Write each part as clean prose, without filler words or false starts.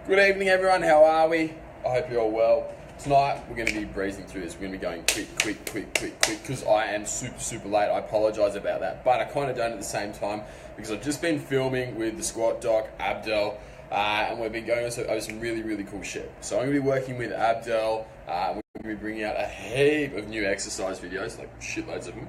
Good evening, everyone. How are we? I hope you're all well. Tonight, we're going to be breezing through this. We're going to be going quick, because I am super late. I apologise about that, but I kind of don't at the same time because I've just been filming with the squat doc, Abdel, and we've been going over some really cool shit. So I'm going to be working with Abdel. We're going to be bringing out a heap of new exercise videos, like shitloads of them.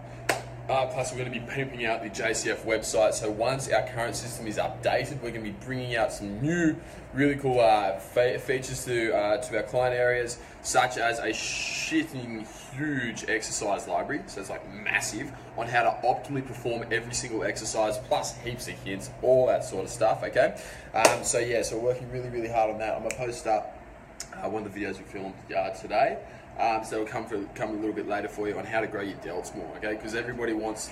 Plus, we're going to be pimping out the JCF website. So once our current system is updated, we're going to be bringing out some new, really cool features to our client areas, such as a shitting huge exercise library. So it's like massive on how to optimally perform every single exercise, plus heaps of hints, all that sort of stuff. Okay. So we're working really hard on that. I'm gonna post up one of the videos we filmed today. So it'll come a little bit later for you on how to grow your delts more, okay? Because everybody wants,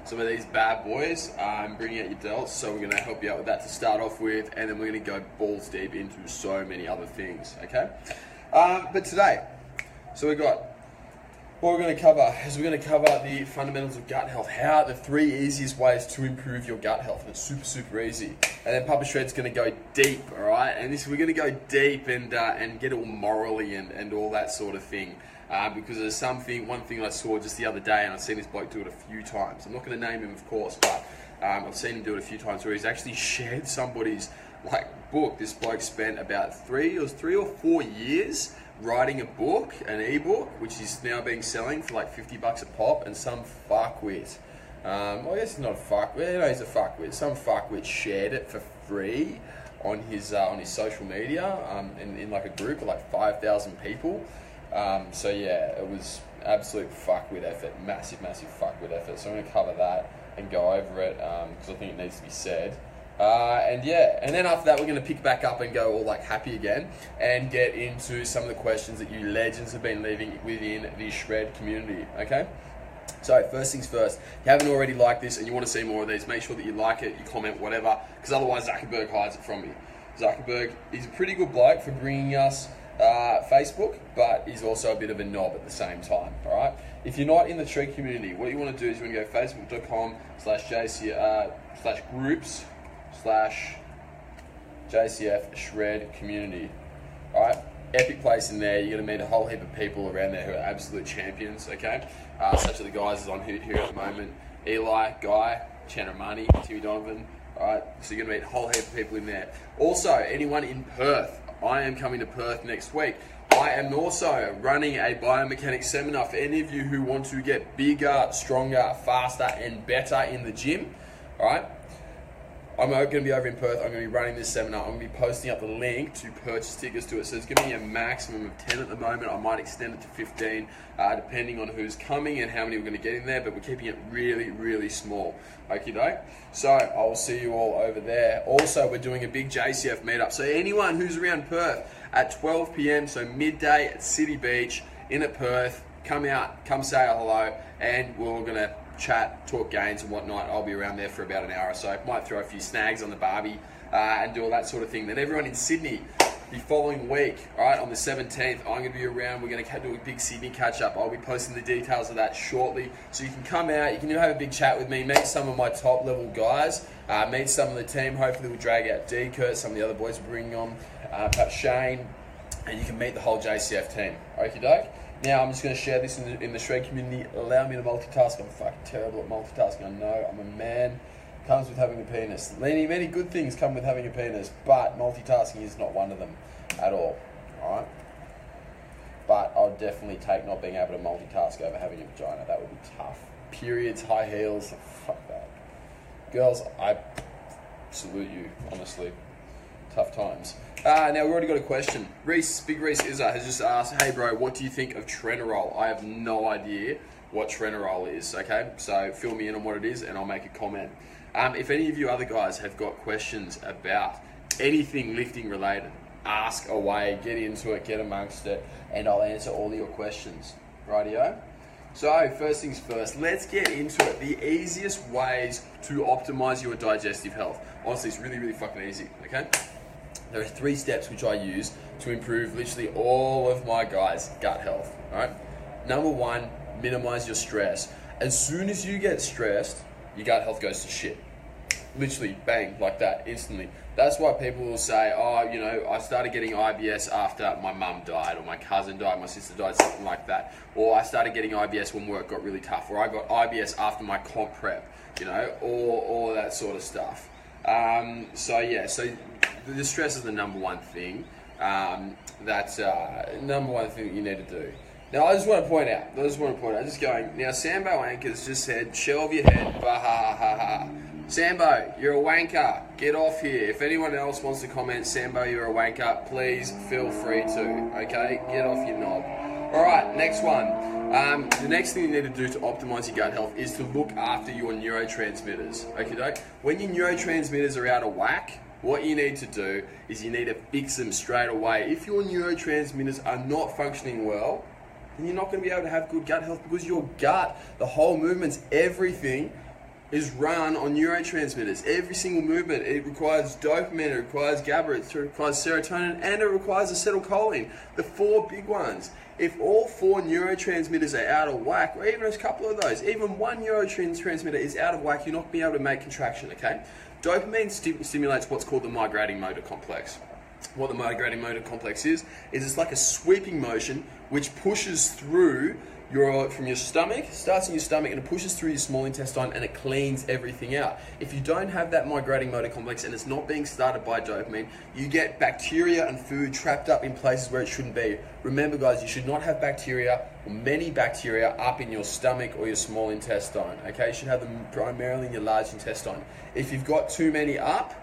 some of these bad boys bringing out your delts. So we're going to help you out with that to start off with, and then we're going to go balls deep into so many other things, okay? But today, so what we're going to cover is we're going to cover the fundamentals of gut health. How the 3 easiest ways to improve your gut health. And it's super easy. And then Papa Shred's going to go deep, all right? And we're going to go deep and get all morally and all that sort of thing. Because there's one thing I saw just the other day, and I've seen this bloke do it a few times. I'm not going to name him, of course, but I've seen him do it a few times where he's actually shared somebody's book. This bloke spent about 3 or 4 years writing a book, an ebook, which is now being selling for like $50 a pop, and some fuckwit, I guess he's not a fuckwit, he's a fuckwit, some fuckwit shared it for free on his social media, in like a group of like 5,000 people. It was absolute fuckwit effort, massive fuckwit effort. So I'm going to cover that and go over it, because I think it needs to be said. And then after that, we're going to pick back up and go all like happy again and get into some of the questions that you legends have been leaving within the Shred community, okay? So first things first, if you haven't already liked this and you want to see more of these, make sure that you like it, you comment, whatever, because otherwise Zuckerberg hides it from me. Zuckerberg, he's a pretty good bloke for bringing us Facebook, but he's also a bit of a knob at the same time, all right? If you're not in the Shred community, what you want to do is you want to go facebook.com/JCF Shred community. Alright, epic place in there. You're going to meet a whole heap of people around there who are absolute champions, okay? Such are the guys on here at the moment: Eli, Guy, Chandra Money, Timmy Donovan. Alright, so you're going to meet a whole heap of people in there. Also, anyone in Perth, I am coming to Perth next week. I am also running a biomechanics seminar for any of you who want to get bigger, stronger, faster, and better in the gym. Alright? I'm going to be over in Perth. I'm going to be running this seminar. I'm going to be posting up the link to purchase tickets to it. So it's going to be a maximum of 10 at the moment. I might extend it to 15, depending on who's coming and how many we're going to get in there. But we're keeping it really small. Okie doke. So I'll see you all over there. Also, we're doing a big JCF meetup. So anyone who's around Perth at 12 p.m, so midday at City Beach in at Perth, come out, come say hello, and we're going to chat, talk gains and whatnot. I'll be around there for about an hour or so. Might throw a few snags on the barbie and do all that sort of thing. Then everyone in Sydney, the following week, all right, on the 17th, I'm going to be around. We're going to do a big Sydney catch-up. I'll be posting the details of that shortly. So you can come out, you can have a big chat with me, meet some of my top-level guys, meet some of the team. Hopefully we'll drag out D. Kurt, some of the other boys we're bringing on, perhaps Shane, and you can meet the whole JCF team. Okie doke. Now, I'm just going to share this in the Shred community. Allow me to multitask. I'm fucking terrible at multitasking. I know. I'm a man. Comes with having a penis. Many good things come with having a penis, but multitasking is not one of them at all. Alright? But I'll definitely take not being able to multitask over having a vagina. That would be tough. Periods, high heels. Fuck that. Girls, I salute you, honestly. Tough times. Now we've already got a question. Big Reese Izza has just asked, hey bro, what do you think of Trenorol? I have no idea what Trenorol is, okay? So fill me in on what it is and I'll make a comment. If any of you other guys have got questions about anything lifting related, ask away, get into it, get amongst it, and I'll answer all of your questions. Rightio? So first things first, let's get into it. The easiest ways to optimize your digestive health. Honestly, it's really fucking easy, okay? There are 3 steps which I use to improve literally all of my guys' gut health, all right? Number 1, minimize your stress. As soon as you get stressed, your gut health goes to shit. Literally, bang, like that, instantly. That's why people will say, oh, you know, I started getting IBS after my mum died, or my cousin died, my sister died, something like that. Or I started getting IBS when work got really tough, or I got IBS after my comp prep, you know, or all that sort of stuff. So the stress is the number one thing, number one thing that you need to do. Now, I just want to point out, just going, now Sambo Anchors just said, shelve your head, bah ha ha ha. Sambo, you're a wanker, get off here. If anyone else wants to comment, Sambo, you're a wanker, please feel free to, okay? Get off your knob. Alright, next one. The next thing you need to do to optimize your gut health is to look after your neurotransmitters, okay? When your neurotransmitters are out of whack, what you need to do is you need to fix them straight away. If your neurotransmitters are not functioning well, then you're not going to be able to have good gut health, because your gut, the whole movements, everything is run on neurotransmitters. Every single movement, it requires dopamine, it requires GABA, it requires serotonin, and it requires acetylcholine. The 4 big ones. If all 4 neurotransmitters are out of whack, or even a couple of those, even one neurotransmitter is out of whack, you're not going to be able to make contraction, okay? Dopamine stimulates what's called the migrating motor complex. What the migrating motor complex is it's like a sweeping motion which pushes through from your stomach, starts in your stomach, and it pushes through your small intestine, and it cleans everything out. If you don't have that migrating motor complex and it's not being started by dopamine, you get bacteria and food trapped up in places where it shouldn't be. Remember, guys, you should not have bacteria or many bacteria up in your stomach or your small intestine, okay? You should have them primarily in your large intestine. If you've got too many up,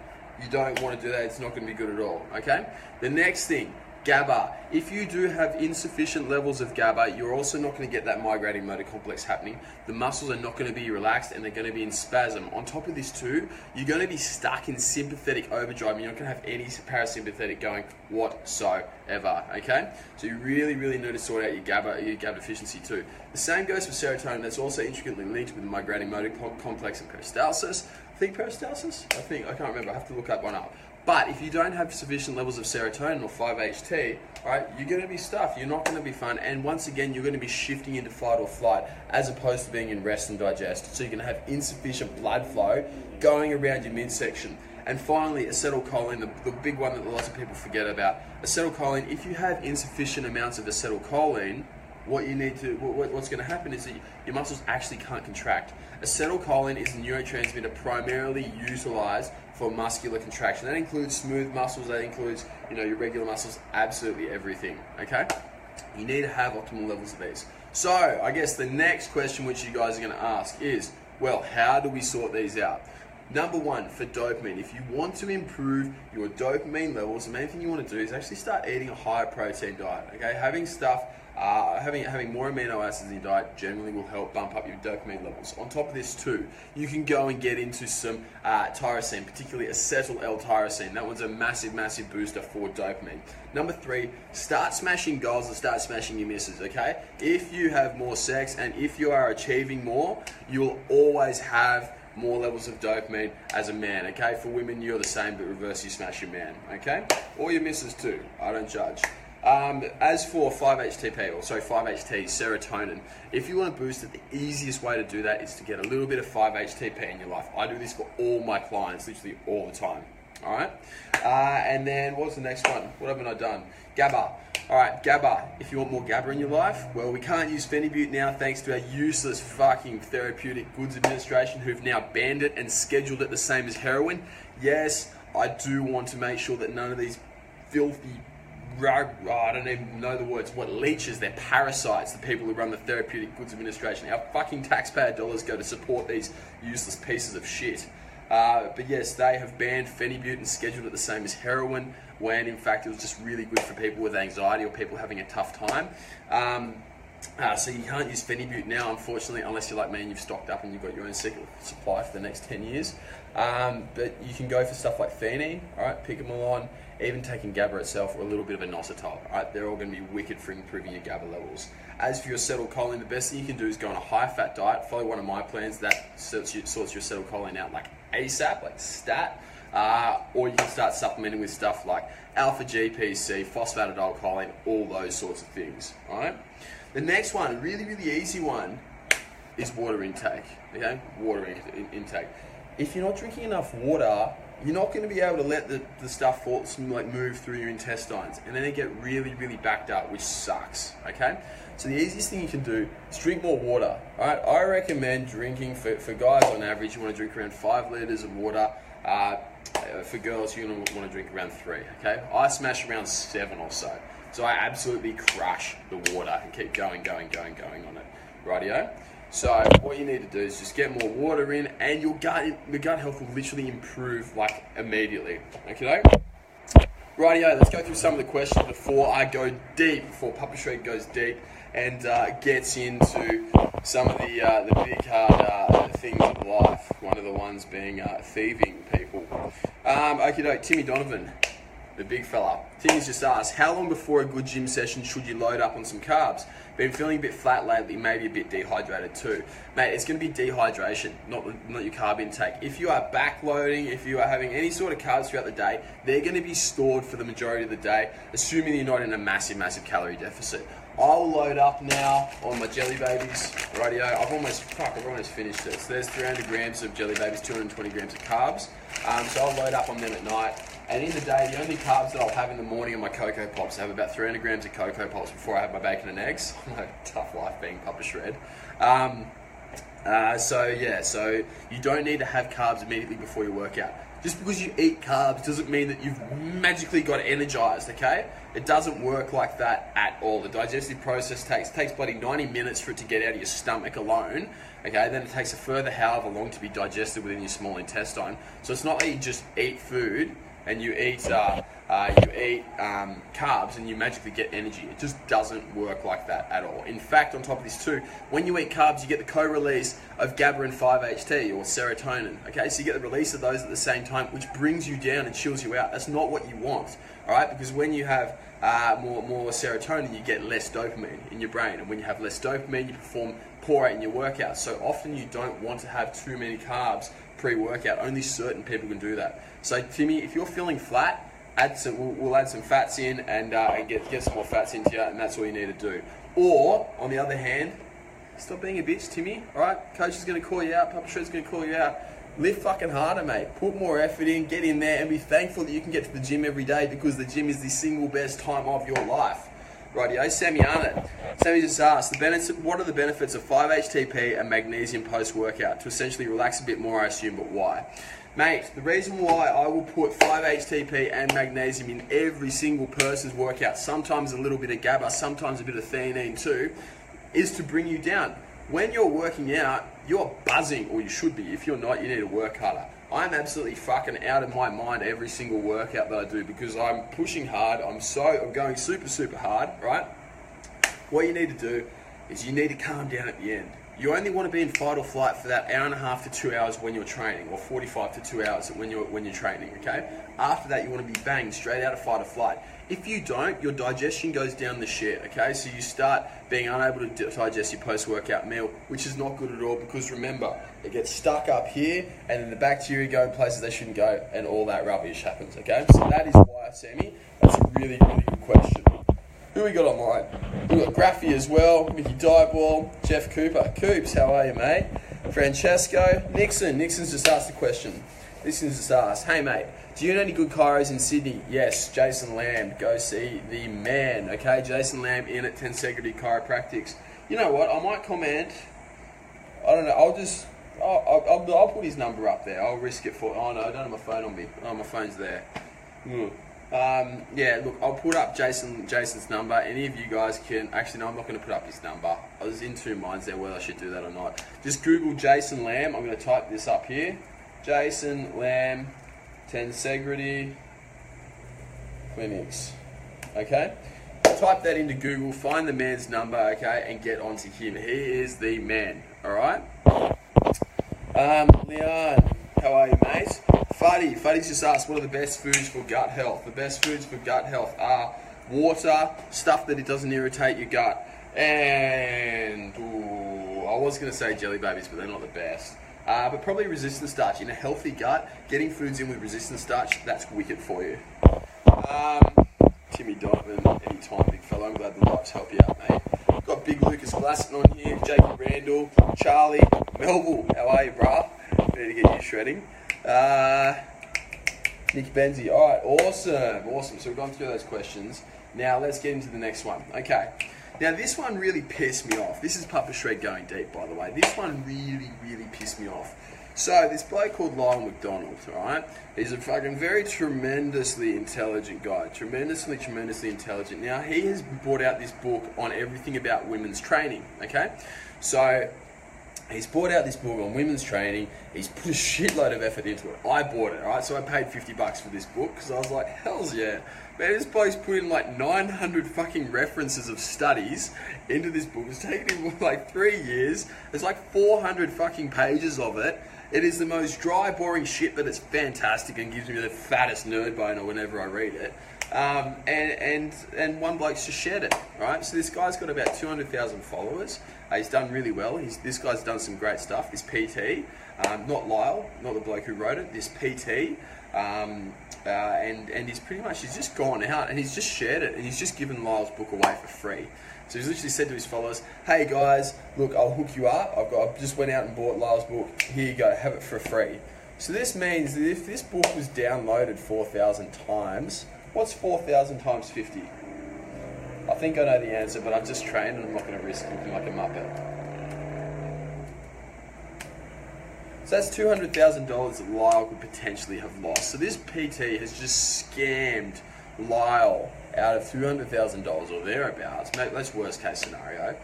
you don't want to do that. It's not going to be good at all, okay? The next thing, GABA. If you do have insufficient levels of GABA, you're also not going to get that migrating motor complex happening. The muscles are not going to be relaxed, and they're going to be in spasm. On top of this too, you're going to be stuck in sympathetic overdrive, and you're not going to have any parasympathetic going whatsoever, okay? So you really, really need to sort out your GABA deficiency too. The same goes for serotonin. That's also intricately linked with the migrating motor complex and peristalsis. I can't remember. I have to look that one up. But if you don't have sufficient levels of serotonin or 5-HT, right, you're going to be stuffed. You're not going to be fun. And once again, you're going to be shifting into fight or flight as opposed to being in rest and digest. So you're going to have insufficient blood flow going around your midsection. And finally, acetylcholine, the big one that lots of people forget about. Acetylcholine, if you have insufficient amounts of acetylcholine, what's going to happen is that your muscles actually can't contract. Acetylcholine is a neurotransmitter primarily utilized for muscular contraction. That includes smooth muscles, that includes, your regular muscles, absolutely everything, okay? You need to have optimal levels of these. So, I guess the next question which you guys are going to ask is, well, how do we sort these out? Number one, for dopamine, if you want to improve your dopamine levels, the main thing you want to do is actually start eating a higher protein diet, okay? Having more amino acids in your diet generally will help bump up your dopamine levels. On top of this too, you can go and get into some tyrosine, particularly acetyl L-tyrosine. That one's a massive, massive booster for dopamine. Number 3, start smashing goals and start smashing your misses, okay? If you have more sex and if you are achieving more, you'll always have more levels of dopamine as a man, okay? For women, you're the same, but reverse, you smash your man, okay? Or your misses too, I don't judge. As for 5-HT, serotonin, if you want to boost it, the easiest way to do that is to get a little bit of 5-HTP in your life. I do this for all my clients, literally all the time, all right? And then what's the next one? What haven't I done? GABA. All right, GABA. If you want more GABA in your life, well, we can't use Phenibut now thanks to our useless fucking Therapeutic Goods Administration who've now banned it and scheduled it the same as heroin. Yes, I do want to make sure that none of these filthy I don't even know the words, leeches, they're parasites, the people who run the Therapeutic Goods Administration. Our fucking taxpayer dollars go to support these useless pieces of shit. But yes, they have banned Phenibut and scheduled it the same as heroin, when in fact it was just really good for people with anxiety or people having a tough time. So you can't use Phenibut now, unfortunately, unless you're like me and you've stocked up and you've got your own supply for the next 10 years. But you can go for stuff like theanine, alright, Picamolon, even taking GABA itself, or a little bit of inositol. Alright, they're all going to be wicked for improving your GABA levels. As for your acetylcholine, the best thing you can do is go on a high-fat diet. Follow one of my plans that sorts your acetylcholine out like ASAP, like stat. Or you can start supplementing with stuff like alpha-GPC, phosphatidylcholine, all those sorts of things. Alright. The next one, really, really easy one, is water intake. Okay, water intake. if you're not drinking enough water, you're not going to be able to let the stuff move through your intestines, and then they get really, really backed up, which sucks, okay? So the easiest thing you can do is drink more water, all right? I recommend drinking, for guys on average, you want to drink around 5 litres of water. For girls, you're going to want to drink around 3, okay? I smash around 7 or so. So I absolutely crush the water and keep going on it, rightio? So what you need to do is just get more water in, and your gut health will literally improve like immediately. Okay? Rightio, let's go through some of the questions before I go deep, before Papa Shred goes deep and gets into some of the big hard things of life. One of the ones being thieving people. Okay, Timmy Donovan, the big fella. Timmy's just asked, how long before a good gym session should you load up on some carbs? Been feeling a bit flat lately, maybe a bit dehydrated too. Mate, it's going to be dehydration, not your carb intake. If you are backloading, if you are having any sort of carbs throughout the day, they're going to be stored for the majority of the day, assuming you're not in a massive calorie deficit. I'll load up now on my Jelly Babies, rightio. I've almost finished it. So there's 300 grams of Jelly Babies, 220 grams of carbs. So I'll load up on them at night. And in the day, the only carbs that I'll have in the morning are my Cocoa Pops. I have about 300 grams of Cocoa Pops before I have my bacon and eggs. Tough life being Papa Shred. So you don't need to have carbs immediately before your workout. Just because you eat carbs doesn't mean that you've magically got energized, okay? It doesn't work like that at all. The digestive process takes bloody 90 minutes for it to get out of your stomach alone, okay? Then it takes a further however long to be digested within your small intestine. So it's not that you just eat food and you eat carbs and you magically get energy. It just doesn't work like that at all. In fact, on top of this too, when you eat carbs, you get the co-release of GABA and 5-HT or serotonin. Okay, so you get the release of those at the same time, which brings you down and chills you out. That's not what you want, all right? Because when you have more serotonin, you get less dopamine in your brain, and when you have less dopamine, you perform poorer in your workouts. So often you don't want to have too many carbs pre-workout. Only certain people can do that. So Timmy, if you're feeling flat, we'll add some fats in and get some more fats into you, and that's all you need to do. Or on the other hand, stop being a bitch, Timmy. All right, coach is going to call you out, Papa Shred's going to call you out. Lift fucking harder, mate. Put more effort in, get in there, and be thankful that you can get to the gym every day, because the gym is the single best time of your life. Rightio, Sammy Arnott. Sammy just asked, what are the benefits of 5-HTP and magnesium post-workout? To essentially relax a bit more, I assume, but why? Mate, the reason why I will put 5-HTP and magnesium in every single person's workout, sometimes a little bit of GABA, sometimes a bit of theanine too, is to bring you down. When you're working out, you're buzzing, or you should be. If you're not, you need to work harder. I'm absolutely fucking out of my mind every single workout that I do, because I'm pushing hard. I'm going super hard, right? What you need to do is you need to calm down at the end. You only want to be in fight or flight for that hour and a half to 2 hours when you're training, or 45 to 2 hours when you're training, okay? After that, you want to be bang, straight out of fight or flight. If you don't, your digestion goes down the shit, okay? So you start being unable to digest your post-workout meal, which is not good at all, because remember, it gets stuck up here, and then the bacteria go in places they shouldn't go, and all that rubbish happens, okay? So that is why, Sammy, that's a really good question. Who we got online? We've got Graffy as well, Mickey Dieball, Jeff Cooper. Coops, how are you, mate? Francesco. Nixon's just asked a question. Nixon's just asked, hey, mate, do you know any good chiros in Sydney? Yes, Jason Lamb. Go see the man, okay? Jason Lamb in at Tensegrity Chiropractics. You know what? I might comment. I don't know. I'll put his number up there. I'll risk it for... Oh, no, I don't have my phone on me. Oh, my phone's there. Yeah, look, I'll put up Jason's number. Any of you guys can... Actually, no, I'm not going to put up his number. I was in two minds there whether I should do that or not. Just Google Jason Lamb. I'm going to type this up here. Jason Lamb, Tensegrity Clinics. Okay? Type that into Google, find the man's number, okay, and get onto him. He is the man, alright? Leon, how are you, mate? Fuddy's just asked, what are the best foods for gut health? The best foods for gut health are water, stuff that it doesn't irritate your gut, and I was going to say Jelly Babies, but they're not the best. But probably resistant starch. In a healthy gut, getting foods in with resistant starch, that's wicked for you. Timmy Donovan, anytime, big fellow. I'm glad the lives help you out, mate. Got Big Lucas Glasson on here, Jacob Randall, Charlie, Melville, how are you, bruh? Ready to get you shredding. Nick Benzie. All right, awesome. So we've gone through those questions. Now let's get into the next one. Okay. Now this one really pissed me off. This is Papa Shred going deep, by the way. This one really pissed me off. So this bloke called Lyle McDonald, alright? He's a fucking very tremendously intelligent guy. Tremendously intelligent. Now he has brought out this book on everything about women's training, okay? So he's brought out this book on women's training. He's put a shitload of effort into it. I bought it, alright? So I paid $50 for this book because I was like, hells yeah. Man, this bloke's put in like 900 fucking references of studies into this book. It's taken him like 3 years. There's like 400 fucking pages of it. It is the most dry, boring shit, but it's fantastic and gives me the fattest nerd boner whenever I read it. And one bloke's just shared it, right? So this guy's got about 200,000 followers. He's done really well. This guy's done some great stuff. This PT, not Lyle, not the bloke who wrote it. This PT, and he's just gone out and he's just shared it and he's just given Lyle's book away for free. So he's literally said to his followers, hey guys, look, I'll hook you up. I just went out and bought Lyle's book. Here you go, have it for free. So this means that if this book was downloaded 4,000 times, what's 4,000 times 50? I think I know the answer, but I've just trained and I'm not going to risk looking like a muppet. So that's $200,000 that Lyle could potentially have lost. So this PT has just scammed Lyle out of $200,000 or thereabouts. That's worst case scenario.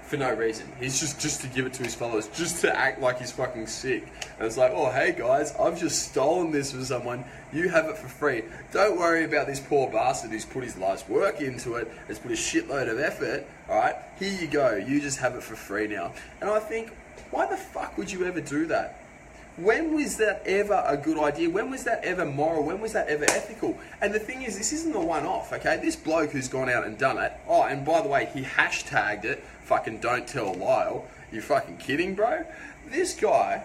For no reason. He's just to give it to his followers, just to act like he's fucking sick. And it's like, oh, hey guys, I've just stolen this from someone. You have it for free. Don't worry about this poor bastard who's put his life's work into it, has put a shitload of effort, alright? Here you go. You just have it for free now. And I think, why the fuck would you ever do that? When was that ever a good idea? When was that ever moral? When was that ever ethical? And the thing is, this isn't a one-off, okay? This bloke who's gone out and done it, oh, and by the way, he hashtagged it, fucking don't tell Lyle. You fucking kidding, bro? This guy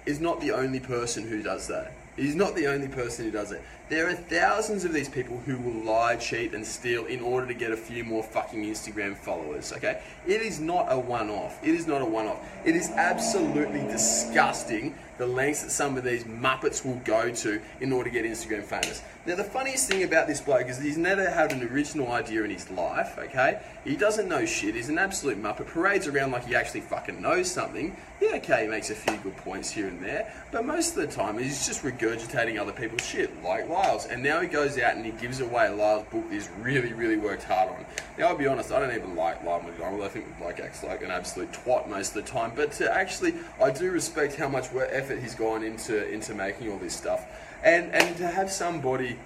is not the only person who does that. He's not the only person who does it. There are thousands of these people who will lie, cheat, and steal in order to get a few more fucking Instagram followers, okay? It is not a one-off. It is not a one-off. It is absolutely disgusting the lengths that some of these muppets will go to in order to get Instagram famous. Now, the funniest thing about this bloke is that he's never had an original idea in his life, okay? He doesn't know shit. He's an absolute muppet. Parades around like he actually fucking knows something. Yeah, okay, he makes a few good points here and there, but most of the time he's just regurgitating other people's shit, like Lyle's. And now he goes out and he gives away Lyle's book that he's really worked hard on. Now, I'll be honest, I don't even like Lyle McDonald. I think the bloke acts like an absolute twat most of the time, but I do respect how much effort he's gone into making all this stuff. And to have somebody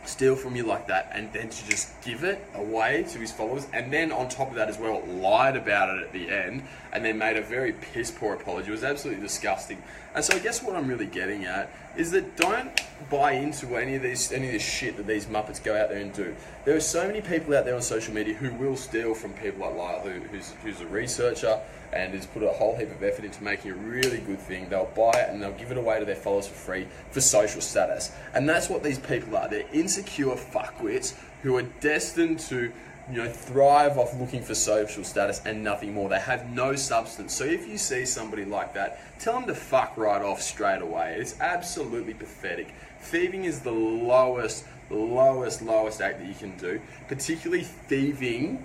steal from you like that and then to just give it away to his followers and then on top of that as well lied about it at the end and then made a very piss poor apology. It was absolutely disgusting. And so I guess what I'm really getting at is that don't buy into any of this shit that these muppets go out there and do. There are so many people out there on social media who will steal from people like Lyle, who's a researcher and has put a whole heap of effort into making a really good thing. They'll buy it and they'll give it away to their followers for free for social status. And that's what these people are. They're insecure fuckwits who are destined to, thrive off looking for social status and nothing more. They have no substance. So if you see somebody like that, tell them to fuck right off straight away. It's absolutely pathetic. Thieving is the lowest act that you can do, particularly thieving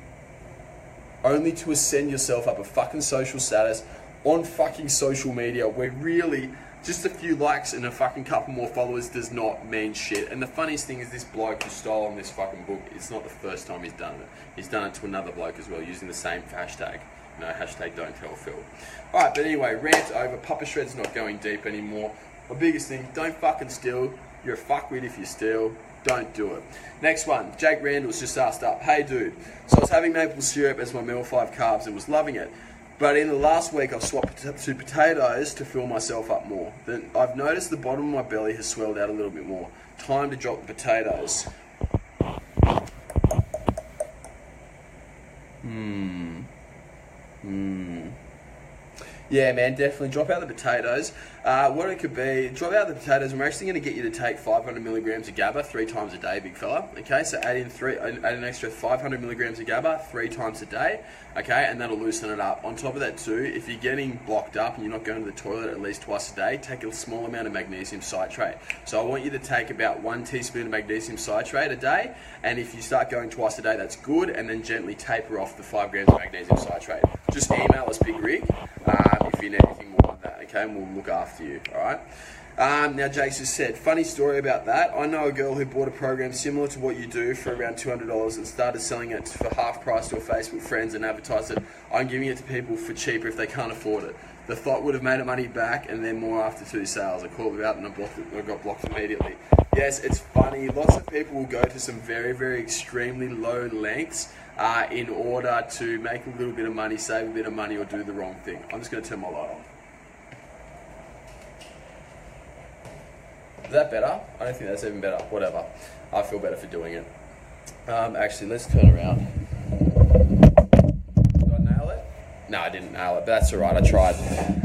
only to ascend yourself up a fucking social status on fucking social media where really just a few likes and a fucking couple more followers does not mean shit. And the funniest thing is this bloke who stole on this fucking book, it's not the first time he's done it. He's done it to another bloke as well using the same hashtag. Hashtag don't tell Phil. Alright, but anyway, rant over. Papa Shred's not going deep anymore. My biggest thing, don't fucking steal. You're a fuckwit if you steal. Don't do it. Next one, Jake Randall's just asked up, hey dude, so I was having maple syrup as my meal 5 carbs and was loving it. But in the last week I've swapped to potatoes to fill myself up more. Then I've noticed the bottom of my belly has swelled out a little bit more. Time to drop the potatoes. Yeah, man, definitely drop out the potatoes. What it could be, drop out the potatoes, and we're actually going to get you to take 500 milligrams of GABA 3 times a day, big fella. Okay, so add an extra 500 milligrams of GABA 3 times a day. Okay, and that'll loosen it up. On top of that too, if you're getting blocked up and you're not going to the toilet at least twice a day, take a small amount of magnesium citrate. So I want you to take about 1 teaspoon of magnesium citrate a day, and if you start going twice a day, that's good, and then gently taper off the 5 grams of magnesium citrate. Just email us, Big Rig, if you need anything more than that, okay, and we'll look after you, alright? Now, Jake's just said, funny story about that. I know a girl who bought a program similar to what you do for around $200 and started selling it for half price to her Facebook friends and advertised it. I'm giving it to people for cheaper if they can't afford it. The thought would have made her money back and then more after 2 sales. I called her out and I got blocked immediately. Yes, it's funny. Lots of people will go to some very, very extremely low lengths in order to make a little bit of money, save a bit of money, or do the wrong thing. I'm just going to turn my light on. Is that better? I don't think that's even better. Whatever. I feel better for doing it. Actually, let's turn around. Did I nail it? No, I didn't nail it, but that's alright. I tried.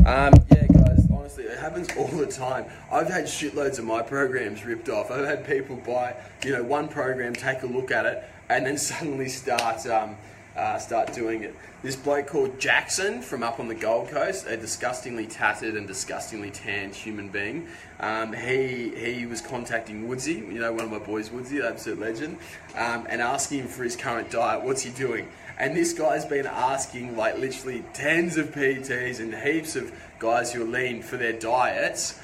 Yeah, guys, honestly, it happens all the time. I've had shitloads of my programs ripped off. I've had people buy, one program, take a look at it, and then suddenly start doing it. This bloke called Jackson from up on the Gold Coast, a disgustingly tattered and disgustingly tanned human being. He was contacting Woodsy, one of my boys, Woodsy, absolute legend, and asking him for his current diet. What's he doing? And this guy's been asking like literally tens of PTs and heaps of guys who are lean for their diets,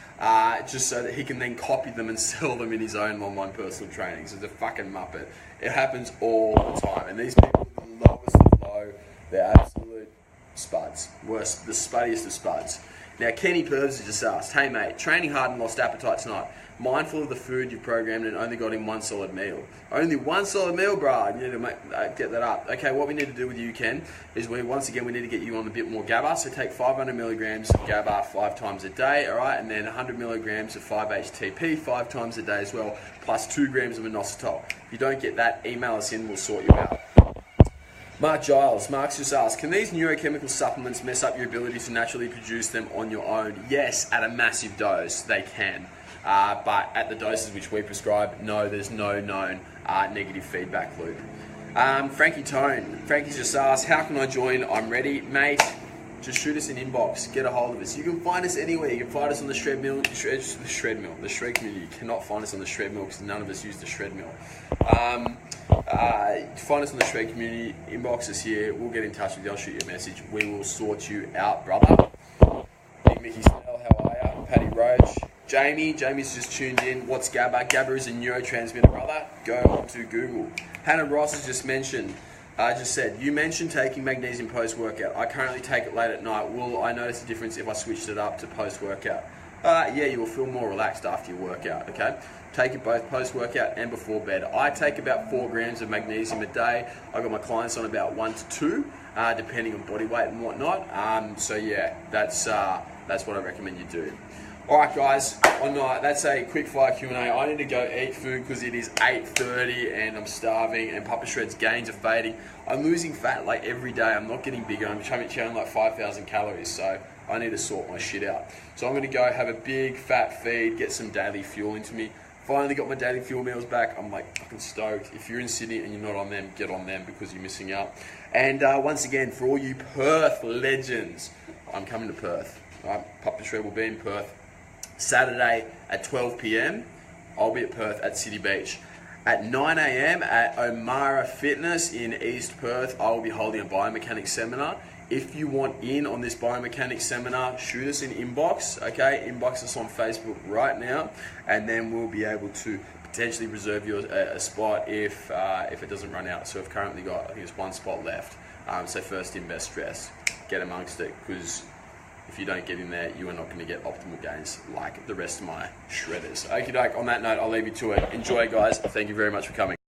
just so that he can then copy them and sell them in his own online personal trainings. It's a fucking muppet. It happens all the time, and these people are the lowest of low. They're absolute spuds. Worse, the spuddiest of spuds. Now, Kenny Purves has just asked, hey mate, training hard and lost appetite tonight. Mindful of the food you programmed and only got in 1 solid meal. Only 1 solid meal, bro. You need to get that up. Okay, what we need to do with you, Ken, is we need to get you on a bit more GABA. So take 500 milligrams of GABA 5 times a day, all right, and then 100 milligrams of 5-HTP 5 times a day as well, plus 2 grams of inositol. If you don't get that, email us in, we'll sort you out. Mark Giles. Mark's just asked, can these neurochemical supplements mess up your ability to naturally produce them on your own? Yes, at a massive dose, they can. But at the doses which we prescribe, no, there's no known negative feedback loop. Frankie Tone. Frankie's just asked, how can I join? I'm ready. Mate, just shoot us an inbox. Get a hold of us. You can find us anywhere. You can find us on the Shred community. You cannot find us on the Shred Mill because none of us use the Shred Mill. Find us on the Shred community, inbox us here, we'll get in touch with you, I'll shoot you a message, we will sort you out, brother. Big Mickey Snell, how are ya? Paddy Roach. Jamie's just tuned in. What's GABA? GABA is a neurotransmitter, brother. Go on to Google. Hannah Ross has just mentioned, you mentioned taking magnesium post-workout. I currently take it late at night. Will I notice a difference if I switched it up to post-workout? Yeah, you will feel more relaxed after your workout, okay? Take it both post-workout and before bed. I take about 4 grams of magnesium a day. I got my clients on about 1 to 2, depending on body weight and whatnot. So yeah, that's what I recommend you do. All right, guys, that's a quick fire Q&A. I need to go eat food because it is 8:30 and I'm starving and Papa Shred's gains are fading. I'm losing fat like every day. I'm not getting bigger. I'm chowing like 5,000 calories, so I need to sort my shit out. So I'm going to go have a big fat feed, get some daily fuel into me. Finally got my daily fuel meals back. I'm like fucking stoked. If you're in Sydney and you're not on them, get on them because you're missing out. And once again, for all you Perth legends, I'm coming to Perth. All right, Papa Shred will be in Perth. Saturday at 12 p.m, I'll be at Perth at City Beach. At 9 a.m. at O'Mara Fitness in East Perth, I will be holding a biomechanics seminar. If you want in on this biomechanics seminar, shoot us an inbox, okay? Inbox us on Facebook right now, and then we'll be able to potentially reserve you a spot if it doesn't run out. So we've currently got, I think it's 1 spot left. So first in, best dressed. Get amongst it, because if you don't get in there, you are not going to get optimal gains like the rest of my shredders. Okie doke, on that note, I'll leave you to it. Enjoy, guys. Thank you very much for coming.